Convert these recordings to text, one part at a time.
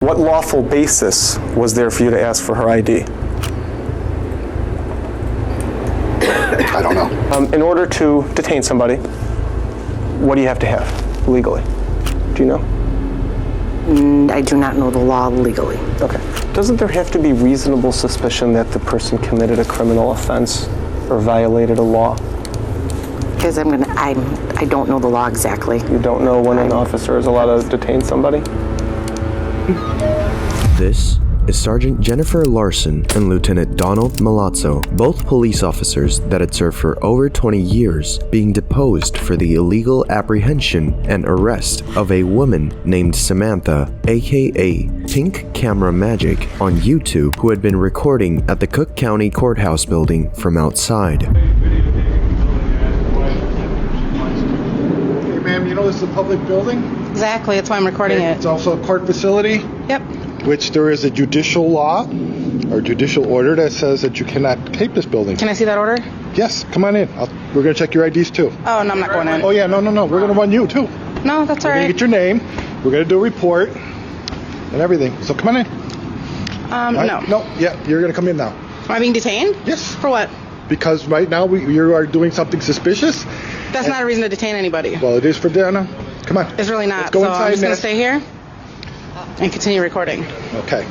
What lawful basis was there for you to ask for her ID? I don't know. In order to detain somebody, what do you have to have legally? Do you know? I do not know the law legally. Okay. Doesn't there have to be reasonable suspicion that the person committed a criminal offense or violated a law? Because I don't know the law exactly. You don't know when an officer is allowed to detain somebody? This is Sergeant Jennifer Larson and Lieutenant Donald Milazzo, both police officers that had served for over 20 years, being deposed for the illegal apprehension and arrest of a woman named Samantha, aka Pink Camera Magic, on YouTube, who had been recording at the Cook County Courthouse building from outside. Hey, ma'am, you know this is a public building? Exactly, that's why I'm recording It's it. also a court facility, Yep. which there is a judicial law or judicial order that says that you cannot tape this building. Can I see that order? Yes, come on in. We're going to check your IDs too. Oh, no, I'm not going in. Oh, yeah, no. We're going to run you too. No, that's all We're going to right. get your name. We're going to do a report and everything. So come on in. All right? No. No, yeah, you're going to come in now. Am I being detained? Yes. For what? Because right now you are doing something suspicious. That's not a reason to detain anybody. Well, it is for Dana. Come on. It's really not. Let's go So inside I'm just going now. to stay here and continue recording. Okay.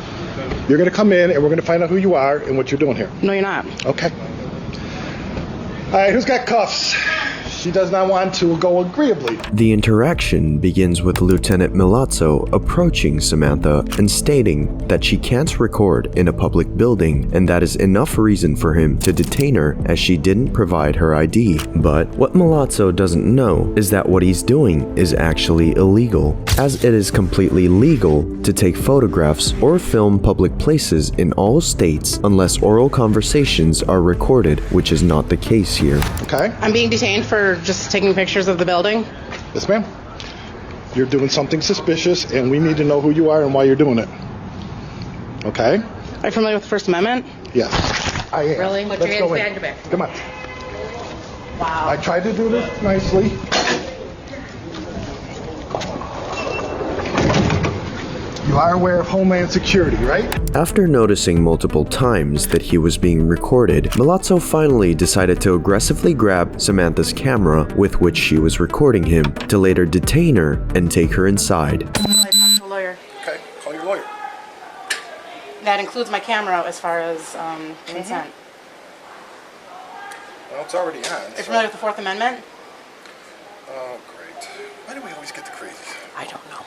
You're going to come in and we're going to find out who you are and what you're doing here. No, you're not. Okay. All right, who's got cuffs? She does not want to go agreeably. The interaction begins with Lieutenant Milazzo approaching Samantha and stating that she can't record in a public building, and that is enough reason for him to detain her as she didn't provide her ID. But what Milazzo doesn't know is that what he's doing is actually illegal, as it is completely legal to take photographs or film public places in all states unless oral conversations are recorded, which is not the case here. Okay? I'm being detained for just taking pictures of the building. Yes, ma'am. You're doing something suspicious and we need to know who you are and why you're doing it. Okay? Are you familiar with the First Amendment? Yes. I am. Really? Let's go in. Come on. Wow. I tried to do this nicely. You are aware of Homeland Security, right? After noticing multiple times that he was being recorded, Milazzo finally decided to aggressively grab Samantha's camera with which she was recording him, to later detain her and take her inside. I talked to a lawyer. Okay, call your lawyer. That includes my camera as far as consent. Well, it's already on. Are you familiar with the Fourth Amendment? Oh, great. Why do we always get the crazies? I don't know.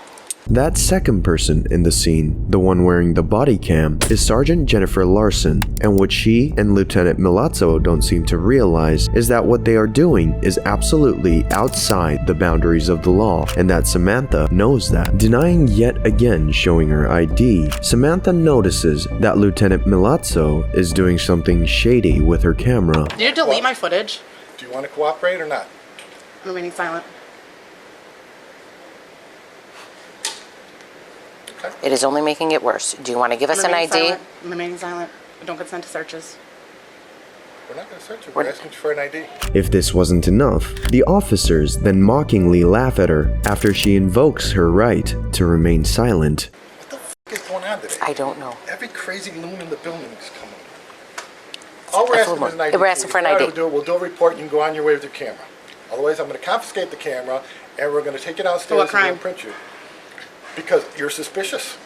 That second person in the scene, the one wearing the body cam, is Sergeant Jennifer Larson, and what she and Lieutenant Milazzo don't seem to realize is that what they are doing is absolutely outside the boundaries of the law, and that Samantha knows that. Denying yet again showing her ID, Samantha notices that Lieutenant Milazzo is doing something shady with her camera. Did you delete my footage? Do you want to cooperate or not? I'm remaining silent. It is only making it worse. Do you want to give us an remaining ID? silent. I'm remaining silent. I don't consent to searches. We're not going to search you. We're asking you for an ID. If this wasn't enough, the officers then mockingly laugh at her after she invokes her right to remain silent. What the f*** is going on today? I don't know. Every crazy loon in the building is coming. All we're asking is an ID. We're asking for an ID. We'll do a report and you can go on your way with your camera. Otherwise, I'm going to confiscate the camera and we're going to take it downstairs what and we're crime? going to print you. Because you're suspicious.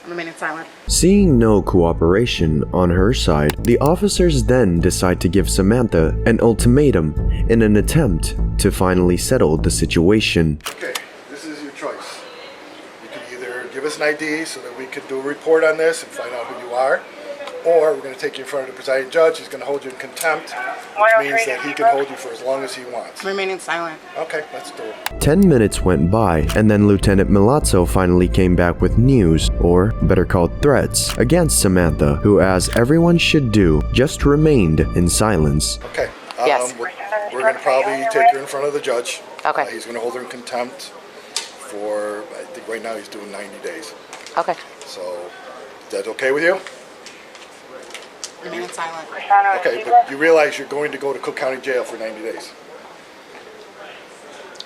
I'm remaining silent. Seeing no cooperation on her side, the officers then decide to give Samantha an ultimatum in an attempt to finally settle the situation. Okay, this is your choice. You can either give us an ID so that we could do a report on this and find out who you are, or we're going to take you in front of the presiding judge. He's going to hold you in contempt, which means that he can hold you for as long as he wants. I'm remaining silent. Okay, let's do it. 10 minutes went by, and then Lieutenant Milazzo finally came back with news, or better called threats, against Samantha, who, as everyone should do, just remained in silence. Okay. Yes. We're going to probably take her in front of the judge. Okay. He's going to hold her in contempt for, I think right now he's doing 90 days. Okay. So, is that okay with you? Remaining silent. Okay, but you realize you're going to go to Cook County Jail for 90 days.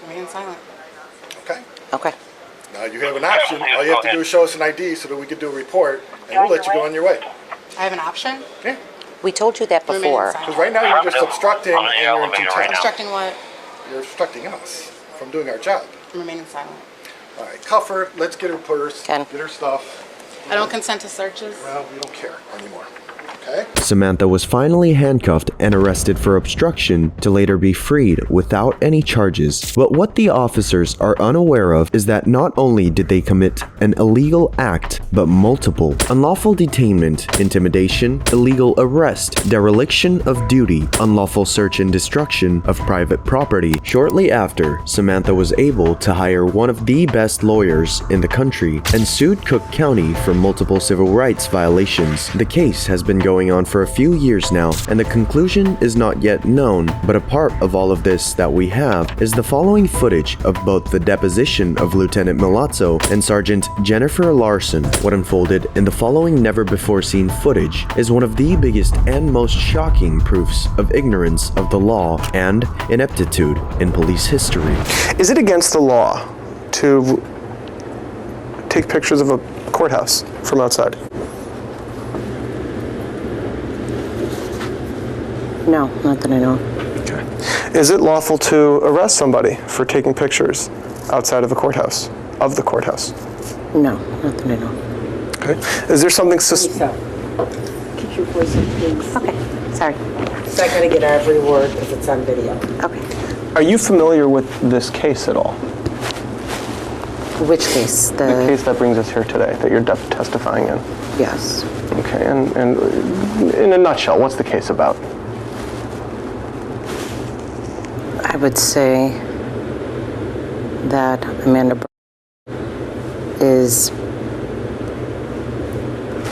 Remaining silent. Okay? Okay. Now you have an option. All you have to do is show us an ID so that we can do a report, and we'll let you go on your way. I have an option? Yeah. We told you that Remain before. silent. Because right now you're just obstructing and you're in contempt. Obstructing what? You're obstructing us from doing our job. I'm remaining silent. All right, cuff her. Let's get her purse. Ken. Get her stuff. I don't consent to searches. Well, we don't care anymore. Okay? Samantha was finally handcuffed and arrested for obstruction to later be freed without any charges. But what the officers are unaware of is that not only did they commit an illegal act, but multiple: unlawful detainment, intimidation, illegal arrest, dereliction of duty, unlawful search and destruction of private property. Shortly after, Samantha was able to hire one of the best lawyers in the country and sued Cook County for multiple civil rights violations. The case has been going on for a few years now, and the conclusion is not yet known, but a part of all of this that we have is the following footage of both the deposition of Lieutenant Milazzo and Sergeant Jennifer Larson. What unfolded in the following never-before-seen footage is one of the biggest and most shocking proofs of ignorance of the law and ineptitude in police history. Is it against the law to take pictures of a courthouse from outside? No, not that I know. Okay. Is it lawful to arrest somebody for taking pictures outside of a courthouse, of the courthouse? No, not that I know. Okay. Is there something Keep your voice up, please. Okay, sorry. So I gotta get every word because it's on video. Okay. Are you familiar with this case at all? Which case? The case that brings us here today, that you're testifying in? Yes. Okay, and in a nutshell, what's the case about? I would say that Amanda is,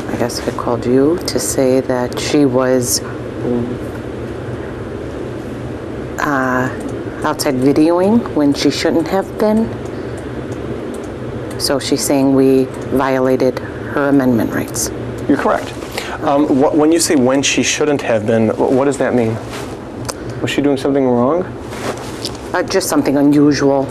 I guess I called you to say that she was outside videoing when she shouldn't have been. So she's saying we violated her amendment rights. You're correct. When you say when she shouldn't have been, what does that mean? Was she doing something wrong? Just something unusual,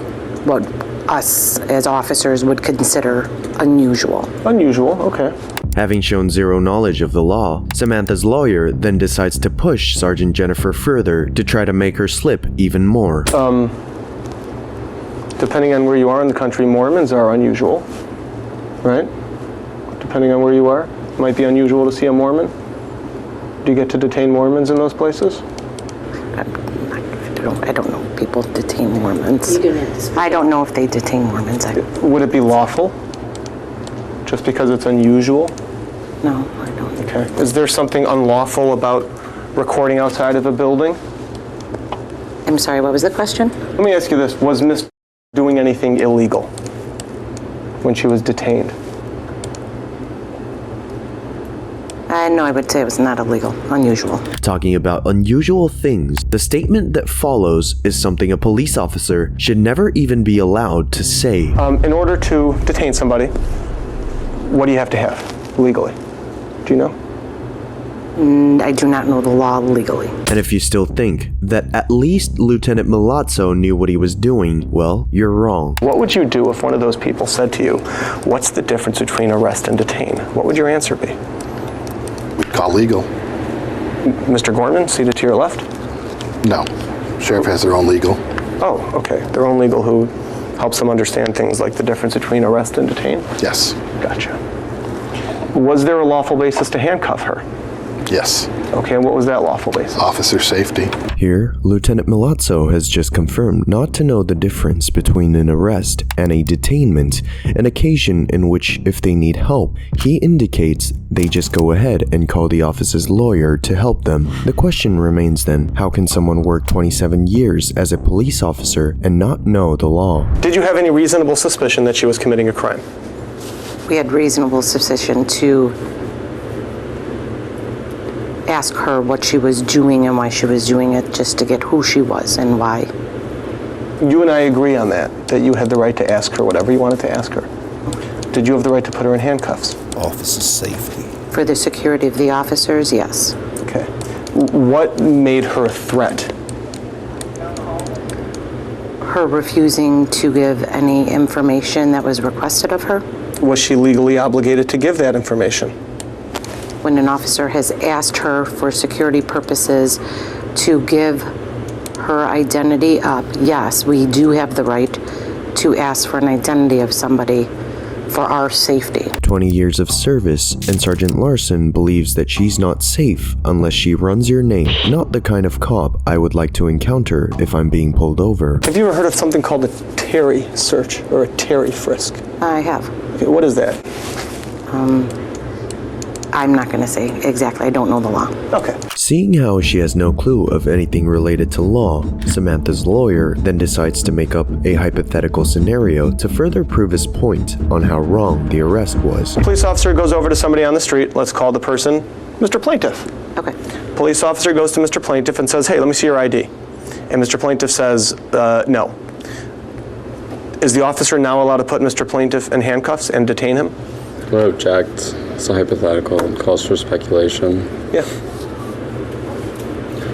what us as officers would consider unusual. Unusual, okay. Having shown zero knowledge of the law, Samantha's lawyer then decides to push Sergeant Jennifer further to try to make her slip even more. Depending on where you are in the country, Mormons are unusual, right? Depending on where you are, it might be unusual to see a Mormon. Do you get to detain Mormons in those places? I don't know. People detain Mormons. You don't have to speak. I don't know if they detain Mormons. Would it be lawful? Just because it's unusual? No, I don't. Okay. Is there something unlawful about recording outside of a building? I'm sorry, what was the question? Let me ask you this. Was Miss doing anything illegal when she was detained? No, I would say it was not illegal, unusual. Talking about unusual things, the statement that follows is something a police officer should never even be allowed to say. In order to detain somebody, what do you have to have legally? Do you know? I do not know the law legally. And if you still think that at least Lieutenant Milazzo knew what he was doing, well, you're wrong. What would you do if one of those people said to you, what's the difference between arrest and detain? What would your answer be? We'd call legal. Mr. Gorman, seated to your left? No. Sheriff has their own legal. Oh, okay. Their own legal who helps them understand things like the difference between arrest and detain? Yes. Gotcha. Was there a lawful basis to handcuff her? Yes. Okay, and what was that lawful basis? Officer safety. Here, Lieutenant Milazzo has just confirmed not to know the difference between an arrest and a detainment, an occasion in which, if they need help, he indicates they just go ahead and call the office's lawyer to help them. The question remains then, how can someone work 27 years as a police officer and not know the law? Did you have any reasonable suspicion that she was committing a crime? We had reasonable suspicion to ask her what she was doing and why she was doing it, just to get who she was and why. You and I agree on that you had the right to ask her whatever you wanted to ask her. Did you have the right to put her in handcuffs? Officer safety. For the security of the officers, yes. Okay. What made her a threat? her refusing to give any information that was requested of her. Was she legally obligated to give that information? When an officer has asked her for security purposes to give her identity up, yes, we do have the right to ask for an identity of somebody for our safety. 20 years of service, and Sergeant Larson believes that she's not safe unless she runs your name. Not the kind of cop I would like to encounter if I'm being pulled over. Have you ever heard of something called a Terry search or a Terry frisk? I have. Okay, what is that? I'm not going to say exactly. I don't know the law. Okay. Seeing how she has no clue of anything related to law, Samantha's lawyer then decides to make up a hypothetical scenario to further prove his point on how wrong the arrest was. Police officer goes over to somebody on the street. Let's call the person Mr. Plaintiff. Okay. Police officer goes to Mr. Plaintiff and says, hey, let me see your ID. And Mr. Plaintiff says, no. Is the officer now allowed to put Mr. Plaintiff in handcuffs and detain him? I'm going to object. It's a hypothetical. It calls for speculation. Yeah.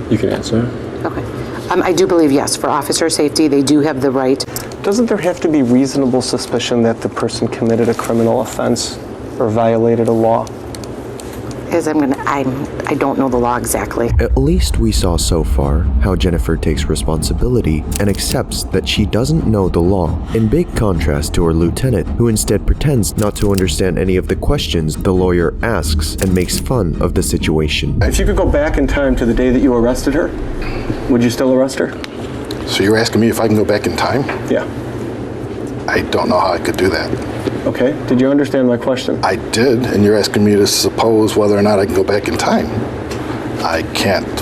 You can answer. Okay. I do believe, yes, for officer safety, they do have the right. Doesn't there have to be reasonable suspicion that the person committed a criminal offense or violated a law? I don't know the law exactly. At least we saw so far how Jennifer takes responsibility and accepts that she doesn't know the law, in big contrast to her lieutenant, who instead pretends not to understand any of the questions the lawyer asks and makes fun of the situation. If you could go back in time to the day that you arrested her, would you still arrest her? So you're asking me if I can go back in time? Yeah. I don't know how I could do that. Okay. Did you understand my question? I did, and you're asking me to suppose whether or not I can go back in time. I can't.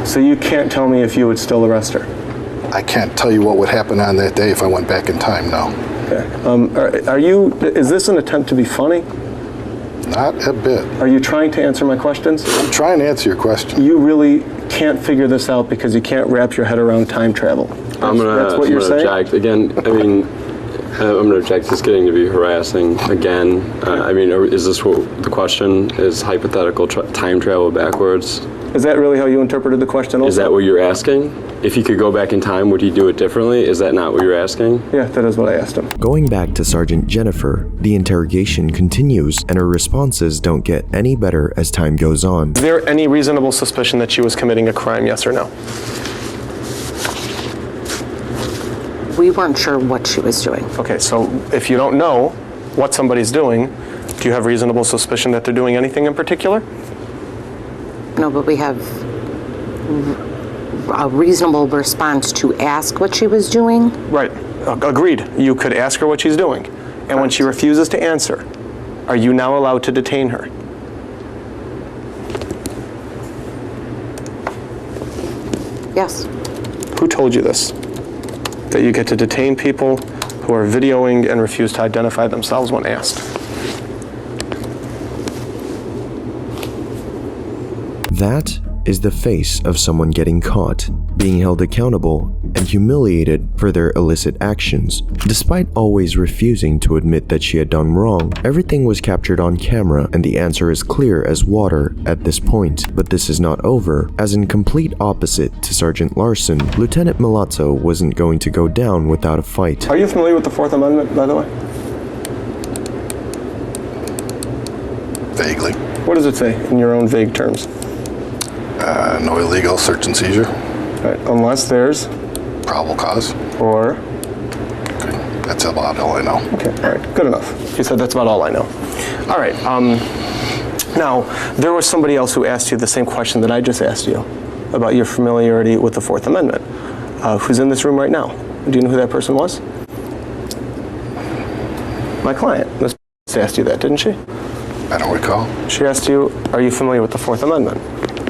So you can't tell me if you would still arrest her? I can't tell you what would happen on that day if I went back in time, no. Okay. Is this an attempt to be funny? Not a bit. Are you trying to answer my questions? I'm trying to answer your question. You really can't figure this out because you can't wrap your head around time travel. That's what you're saying? Object. Again, I mean, I'm going to object. It's getting to be harassing again. I mean, is this what the question is? Hypothetical time travel backwards? Is that really how you interpreted the question also? Is that what you're asking? If he could go back in time, would he do it differently? Is that not what you're asking? Yeah, that is what I asked him. Going back to Sergeant Jennifer, the interrogation continues and her responses don't get any better as time goes on. Is there any reasonable suspicion that she was committing a crime, yes or no? We weren't sure what she was doing. Okay, so if you don't know what somebody's doing, do you have reasonable suspicion that they're doing anything in particular? No, but we have a reasonable response to ask what she was doing. Right. Agreed. You could ask her what she's doing. And when she refuses to answer, are you now allowed to detain her? Yes. Who told you this? That you get to detain people who are videoing and refuse to identify themselves when asked? That is the face of someone getting caught, being held accountable, and humiliated for their illicit actions. Despite always refusing to admit that she had done wrong, everything was captured on camera and the answer is clear as water at this point. But this is not over, as in complete opposite to Sergeant Larson, Lieutenant Milazzo wasn't going to go down without a fight. Are you familiar with the Fourth Amendment, by the way? Vaguely. What does it say in your own vague terms? No illegal search and seizure. Right, unless there's Probable cause. or Okay. That's about all I know. okay, all right, good enough. You said that's about all I know. All right. Now there was somebody else who asked you the same question that I just asked you about your familiarity with the Fourth Amendment. Who's in this room right now? Do you know who that person was? My client. Ms. asked you that, didn't she? I don't recall. She asked you, are you familiar with the Fourth Amendment?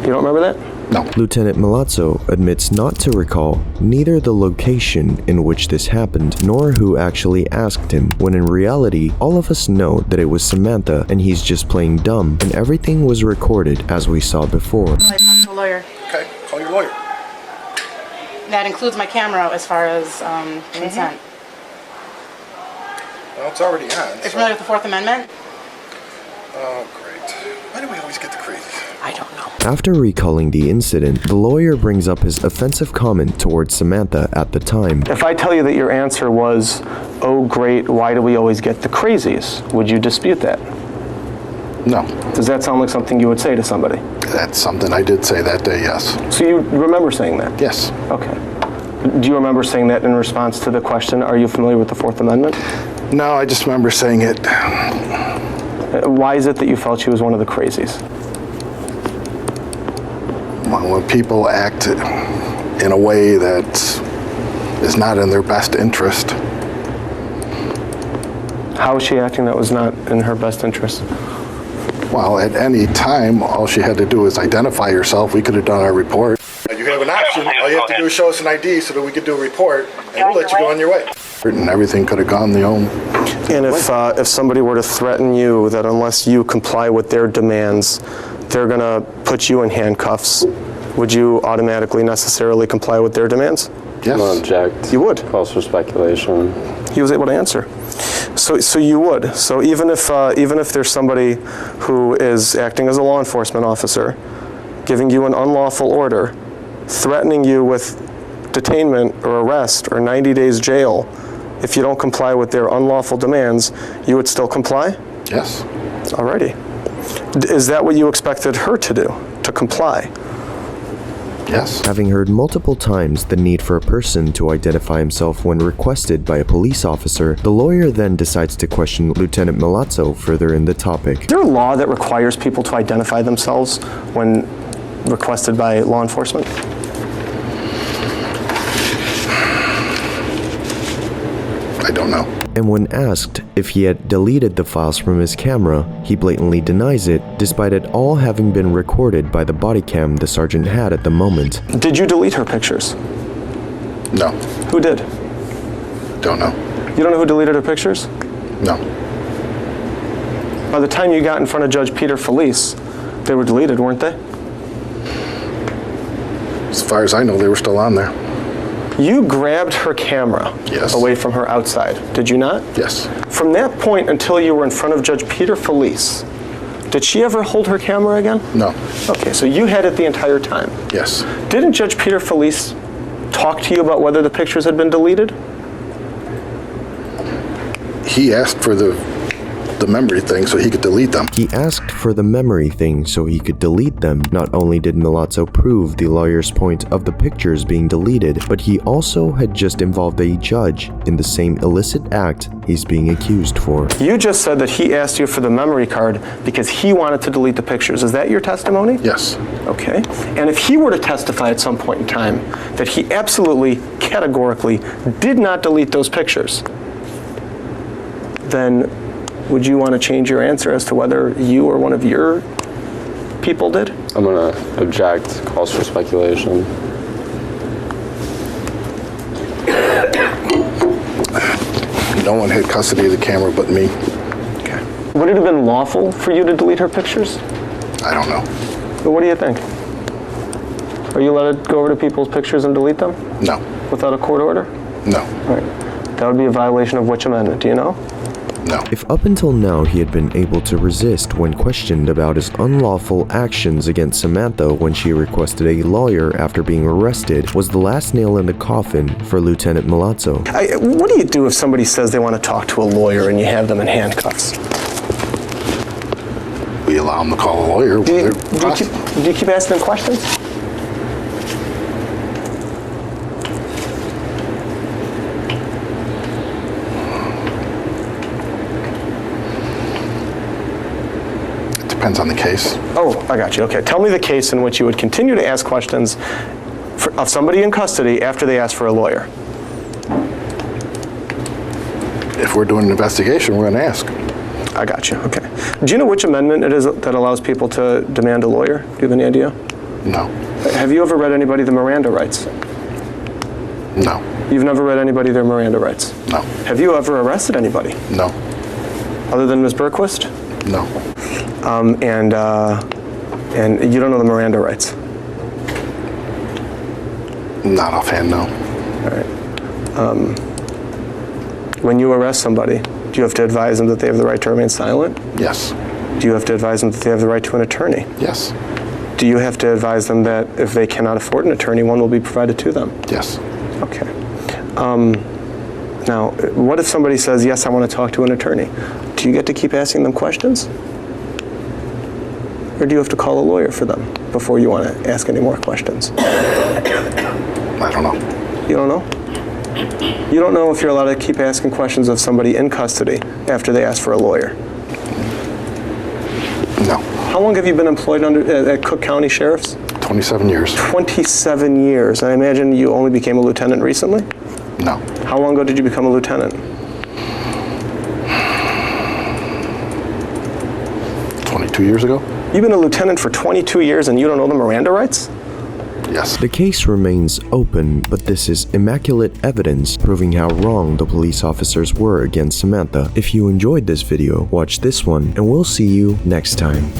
You don't remember that? No. Lieutenant Milazzo admits not to recall neither the location in which this happened nor who actually asked him, when in reality, all of us know that it was Samantha and he's just playing dumb and everything was recorded as we saw before. I talked to a lawyer. Okay, call your lawyer. That includes my camera as far as consent. Well, it's already on. Are you familiar with the Fourth Amendment? Oh, great. Why do we always get the crazies? I don't know. After recalling the incident, the lawyer brings up his offensive comment towards Samantha at the time. If I tell you that your answer was, oh great, why do we always get the crazies, would you dispute that? No, Does that sound like something you would say to somebody? that's something I did say that day, yes. So you remember saying that? Yes. Okay. Do you remember saying that in response to the question, are you familiar with the Fourth Amendment? No, I just remember saying it. Why is it that you felt she was one of the crazies? When people act in a way that is not in their best interest. How was she acting that was not in her best interest? Well, at any time, all she had to do is identify herself. We could have done our report. You have an option. All you have to do is show us an ID so that we could do a report, and we'll let you go on your way. And everything could have gone the own. And if somebody were to threaten you that unless you comply with their demands, they're going to put you in handcuffs, would you automatically necessarily comply with their demands? Yes. I'm gonna object. You would. Calls for speculation. He was able to answer. So you would. So even if there's somebody who is acting as a law enforcement officer, giving you an unlawful order, threatening you with detainment or arrest or 90 days jail, if you don't comply with their unlawful demands, you would still comply? Yes. Alrighty. Is that what you expected her to do, to comply? Yes. Having heard multiple times the need for a person to identify himself when requested by a police officer, the lawyer then decides to question Lieutenant Milazzo further in the topic. Is there a law that requires people to identify themselves when requested by law enforcement? I don't know. And when asked if he had deleted the files from his camera, he blatantly denies it, despite it all having been recorded by the body cam the sergeant had at the moment. Did you delete her pictures? No. Who did? Don't know. You don't know who deleted her pictures? No. By the time you got in front of Judge Peter Felice, they were deleted, weren't they? As far as I know, they were still on there. You grabbed her camera Yes. away from her outside, did you not? Yes. From that point until you were in front of Judge Peter Felice, did she ever hold her camera again? No. Okay, so you had it the entire time. Yes. Didn't Judge Peter Felice talk to you about whether the pictures had been deleted? He asked for the memory thing so he could delete them. He asked for the memory thing so he could delete them. Not only did Milazzo prove the lawyer's point of the pictures being deleted, but he also had just involved a judge in the same illicit act he's being accused for. You just said that he asked you for the memory card because he wanted to delete the pictures. Is that your testimony? Yes. Okay. And if he were to testify at some point in time that he absolutely, categorically did not delete those pictures, then would you want to change your answer as to whether you or one of your people did? I'm gonna object. Calls for speculation. No one had custody of the camera but me. Okay. Would it have been lawful for you to delete her pictures? I don't know. But what do you think? Are you allowed to go over to people's pictures and delete them No. without a court order? No. All right. That would be a violation of which amendment? Do you know? No. If up until now he had been able to resist when questioned about his unlawful actions against Samantha when she requested a lawyer after being arrested, was the last nail in the coffin for Lieutenant Milazzo. What do you do if somebody says they want to talk to a lawyer and you have them in handcuffs? We allow them to call a lawyer. Do you They're keep asking them questions? Depends on the case. Oh, I got you. Okay. Tell me the case in which you would continue to ask questions of somebody in custody after they ask for a lawyer. If we're doing an investigation, we're going to ask. I got you. Okay. Do you know which amendment it is that allows people to demand a lawyer? Do you have any idea? No. Have you ever read anybody the Miranda rights? No. You've never read anybody their Miranda rights? No. Have you ever arrested anybody No. other than Ms. Berquist? No. And you don't know the Miranda rights? Not offhand, no. All right. When you arrest somebody, do you have to advise them that they have the right to remain silent? Yes. Do you have to advise them that they have the right to an attorney? Yes. Do you have to advise them that if they cannot afford an attorney, one will be provided to them? Yes. Okay. Now, what if somebody says, yes, I want to talk to an attorney? Do you get to keep asking them questions? Or do you have to call a lawyer for them before you want to ask any more questions? I don't know. You don't know? You don't know if you're allowed to keep asking questions of somebody in custody after they ask for a lawyer. No. How long have you been employed at Cook County Sheriff's? 27 years. 27 years. I imagine you only became a lieutenant recently? No. How long ago did you become a lieutenant? 22 years ago? You've been a lieutenant for 22 years and you don't know the Miranda rights? Yes. The case remains open, but this is immaculate evidence proving how wrong the police officers were against Samantha. If you enjoyed this video, watch this one, and we'll see you next time.